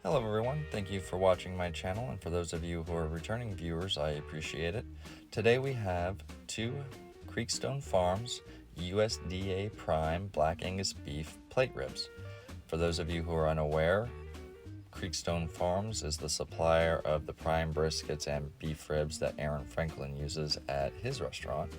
Hello everyone, thank you for watching my channel, and for those of you who are returning viewers, I appreciate it. Today we have two Creekstone Farms USDA Prime Black Angus Beef Plate Ribs. For those of you who are unaware, Creekstone Farms is the supplier of the prime briskets and beef ribs that Aaron Franklin uses at his restaurant.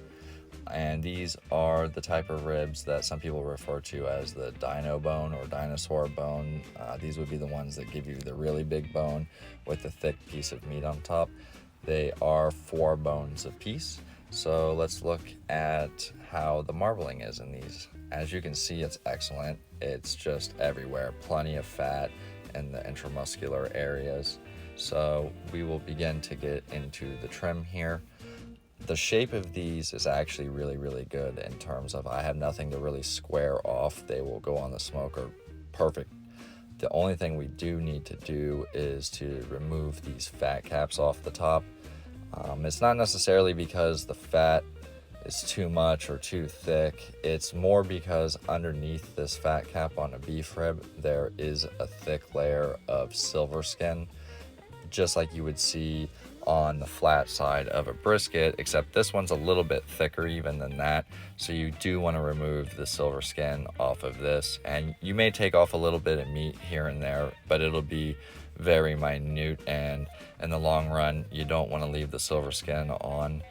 And these are the type of ribs that some people refer to as the dino bone or dinosaur bone. These would be the ones that give you the really big bone with the thick piece of meat on top. They are 4 bones apiece. So let's look at how the marbling is in these. As you can see, it's excellent. It's just everywhere, plenty of fat in the intramuscular areas. So we will begin to get into the trim here. The shape of these is actually really good in terms of I have nothing to really square off. They will go on the smoker perfect. The only thing we do need to do is to remove these fat caps off the top. It's not necessarily because the fat is too much or too thick. It's more because underneath this fat cap on a beef rib, there is a thick layer of silver skin, just like you would see on the flat side of a brisket, except this one's a little bit thicker even than that. So you do want to remove the silver skin off of this, and you may take off a little bit of meat here and there, but it'll be very minute, and in the long run you don't want to leave the silver skin on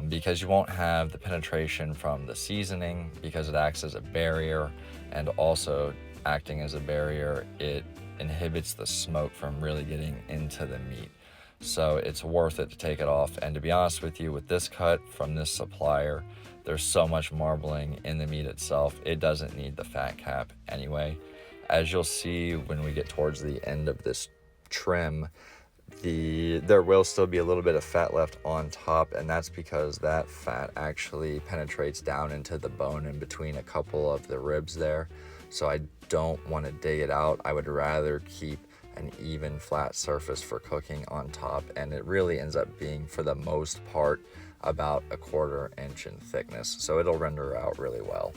because you won't have the penetration from the seasoning, because it acts as a barrier, and also acting as a barrier, it inhibits the smoke from really getting into the meat. So it's worth it to take it off. And to be honest with you, with this cut from this supplier, there's so much marbling in the meat itself, it doesn't need the fat cap anyway. As you'll see when we get towards the end of this trim, there will still be a little bit of fat left on top, and that's because that fat actually penetrates down into the bone in between a couple of the ribs there. So I don't want to dig it out. I would rather keep an even flat surface for cooking on top, and it really ends up being, for the most part, about 1/4 inch in thickness, so it'll render out really well.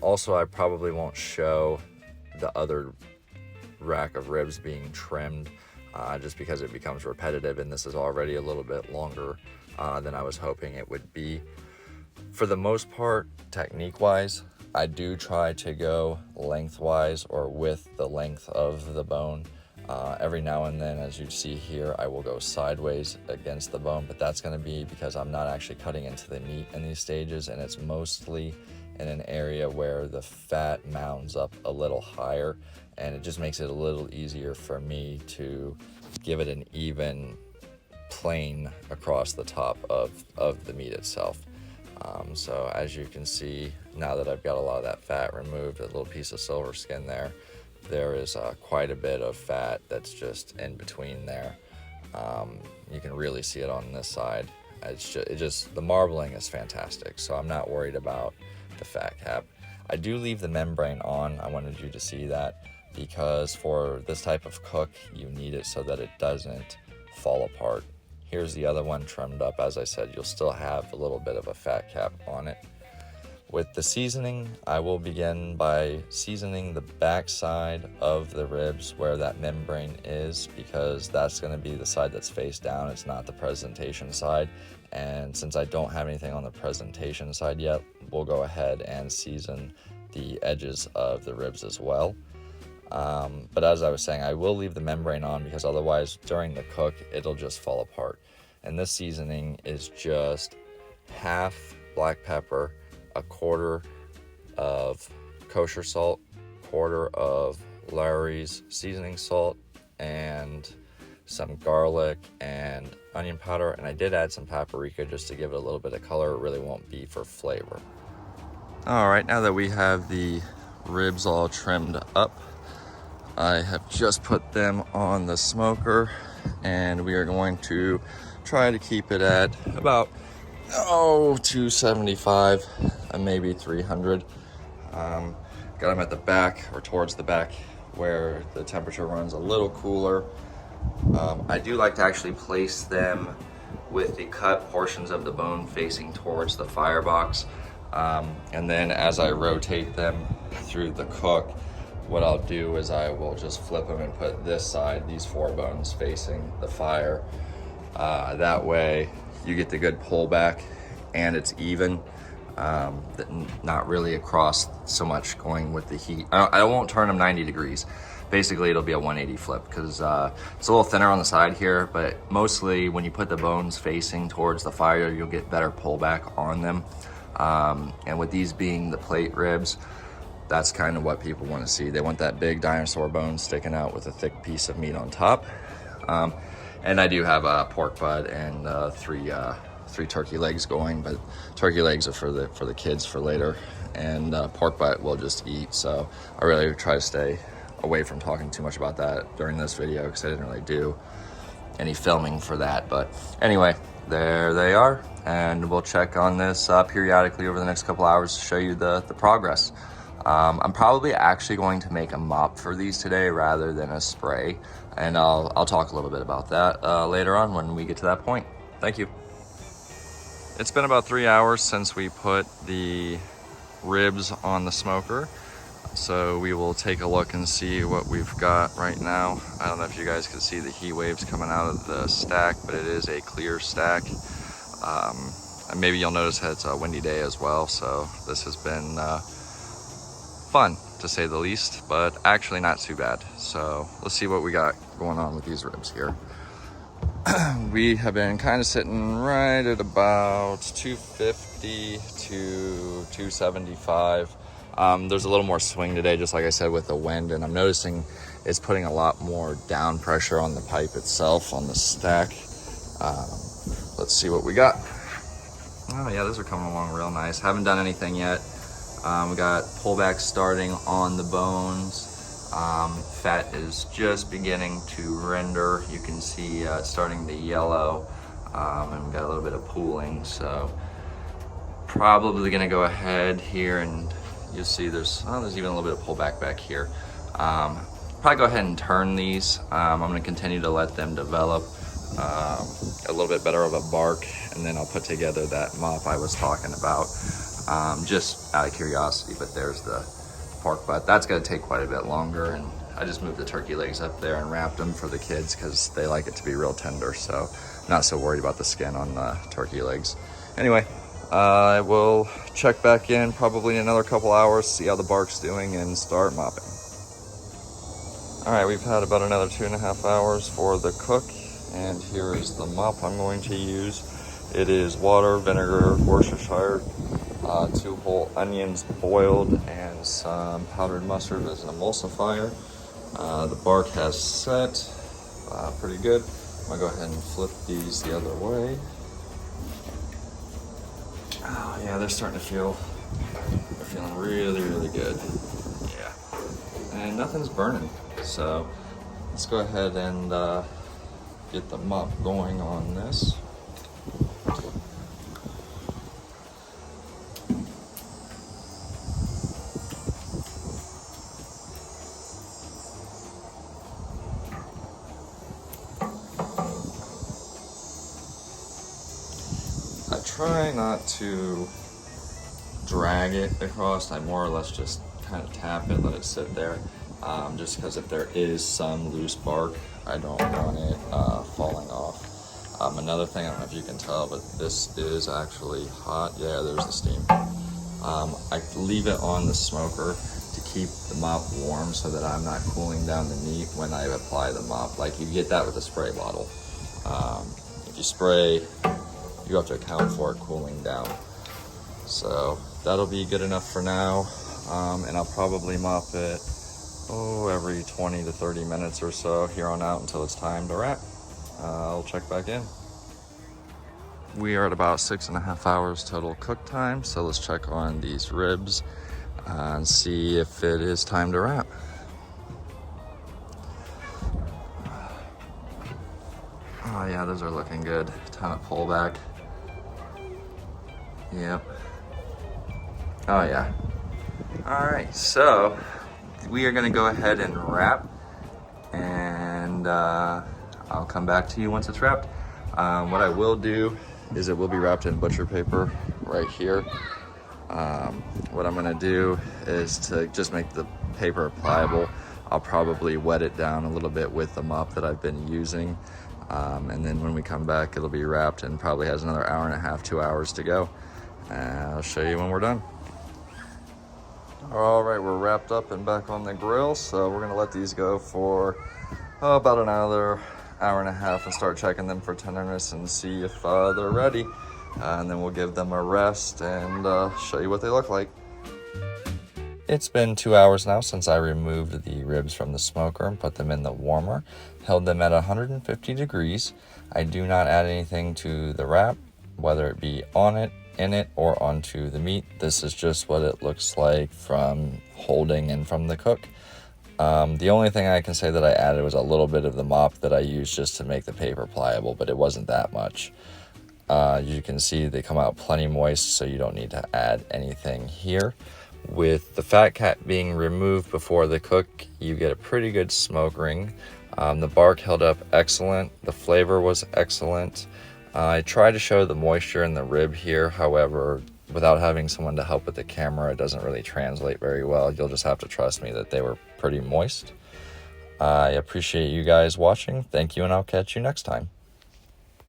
Also, I probably won't show the other rack of ribs being trimmed just because it becomes repetitive, and this is already a little bit longer than I was hoping it would be. For the most part, technique wise, I do try to go lengthwise or with the length of the bone. Every now and then, as you see here, I will go sideways against the bone, but that's going to be because I'm not actually cutting into the meat in these stages, and it's mostly in an area where the fat mounds up a little higher, and it just makes it a little easier for me to give it an even plane across the top of the meat itself. So as you can see, now that I've got a lot of that fat removed, a little piece of silver skin there is quite a bit of fat that's just in between there. You can really see it on this side. The marbling is fantastic, so I'm not worried about the fat cap. I do leave the membrane on. I wanted you to see that because for this type of cook, you need it so that it doesn't fall apart. Here's the other one trimmed up. As I said, you'll still have a little bit of a fat cap on it. With the seasoning, I will begin by seasoning the back side of the ribs where that membrane is, because that's going to be the side that's face down. It's not the presentation side. And since I don't have anything on the presentation side yet, we'll go ahead and season the edges of the ribs as well. But as I was saying, I will leave the membrane on because otherwise during the cook it'll just fall apart. And this seasoning is just half black pepper, 1/4 of kosher salt, 1/4 of Lawry's seasoning salt, and some garlic and onion powder. And I did add some paprika just to give it a little bit of color. It really won't be for flavor. All right, now that we have the ribs all trimmed up, I have just put them on the smoker, and we are going to try to keep it at about 275, maybe 300. Got them at the back, or towards the back, where the temperature runs a little cooler. I do like to actually place them with the cut portions of the bone facing towards the firebox, and then as I rotate them through the cook, what I'll do is I will just flip them and put this side, these 4 bones facing the fire. That way you get the good pullback and it's even, not really across so much going with the heat. I won't turn them 90 degrees. Basically it'll be a 180 flip because it's a little thinner on the side here, but mostly when you put the bones facing towards the fire, you'll get better pullback on them. And with these being the plate ribs, that's kind of what people want to see. They want that big dinosaur bone sticking out with a thick piece of meat on top. And I do have a pork butt and 3 turkey legs going, but turkey legs are for the kids for later, and pork butt we'll just eat. So I really try to stay away from talking too much about that during this video because I didn't really do any filming for that. But anyway, there they are, and we'll check on this periodically over the next couple hours to show you the progress. I'm probably actually going to make a mop for these today rather than a spray, and I'll talk a little bit about that later on when we get to that point. Thank you. It's been about 3 hours since we put the ribs on the smoker, so we will take a look and see what we've got right now. I don't know if you guys can see the heat waves coming out of the stack, but it is a clear stack. And maybe you'll notice that it's a windy day as well, so this has been fun to say the least, but actually not too bad. So let's see what we got going on with these ribs here. We have been kind of sitting right at about 250 to 275. There's a little more swing today, just like I said, with the wind, and I'm noticing it's putting a lot more down pressure on the pipe itself, on the stack. Let's see what we got. Oh yeah, those are coming along real nice. Haven't done anything yet. We got pullback starting on the bones. Fat is just beginning to render. You can see it's starting to yellow, and we got a little bit of pooling. So probably gonna go ahead here, and you'll see there's even a little bit of pullback back here. Probably go ahead and turn these. I'm gonna continue to let them develop a little bit better of a bark, and then I'll put together that mop I was talking about. Just out of curiosity, but there's the pork butt. That's gonna take quite a bit longer, and I just moved the turkey legs up there and wrapped them for the kids because they like it to be real tender, so I'm not so worried about the skin on the turkey legs. Anyway, I will check back in probably in another couple hours, see how the bark's doing, and start mopping. All right, we've had about another 2.5 hours for the cook, and here is the mop I'm going to use. It is water, vinegar, Worcestershire, 2 whole onions boiled, and some powdered mustard as an emulsifier. The bark has set pretty good. I'm gonna go ahead and flip these the other way. Oh yeah, they're starting to feel, they're feeling really, really good. Yeah, and nothing's burning. So let's go ahead and get the mop going on this. I try not to drag it across. I more or less just kind of tap it, let it sit there. Just because if there is some loose bark, I don't want it falling off. Another thing, I don't know if you can tell, but this is actually hot. Yeah, there's the steam. I leave it on the smoker to keep the mop warm so that I'm not cooling down the meat when I apply the mop. Like you get that with a spray bottle. If you spray, you have to account for it cooling down. So that'll be good enough for now. And I'll probably mop it every 20 to 30 minutes or so here on out until it's time to wrap. I'll check back in. We are at about 6.5 hours total cook time, so let's check on these ribs and see if it is time to wrap. Oh yeah, those are looking good. Ton of pullback. Yep. Oh yeah. All right, so we are gonna go ahead and wrap, and I'll come back to you once it's wrapped. What I will do is it will be wrapped in butcher paper right here, What I'm gonna do is to just make the paper pliable. I'll probably wet it down a little bit with the mop that I've been using. And then when we come back, it'll be wrapped and probably has another hour and a half, 2 hours to go. And I'll show you when we're done. All right, we're wrapped up and back on the grill. So we're gonna let these go for about another hour and a half and start checking them for tenderness and see if they're ready. And then we'll give them a rest and show you what they look like. It's been 2 hours now since I removed the ribs from the smoker and put them in the warmer. Held them at 150 degrees. I do not add anything to the wrap, whether it be on it, in it, or onto the meat. This is just what it looks like from holding and from the cook. The only thing I can say that I added was a little bit of the mop that I used just to make the paper pliable, but it wasn't that much. You can see they come out plenty moist, so you don't need to add anything here. With the fat cap being removed before the cook, you get a pretty good smoke ring. The bark held up excellent. The flavor was excellent. I tried to show the moisture in the rib here. However, without having someone to help with the camera, it doesn't really translate very well. You'll just have to trust me that they were pretty moist. I appreciate you guys watching. Thank you, and I'll catch you next time.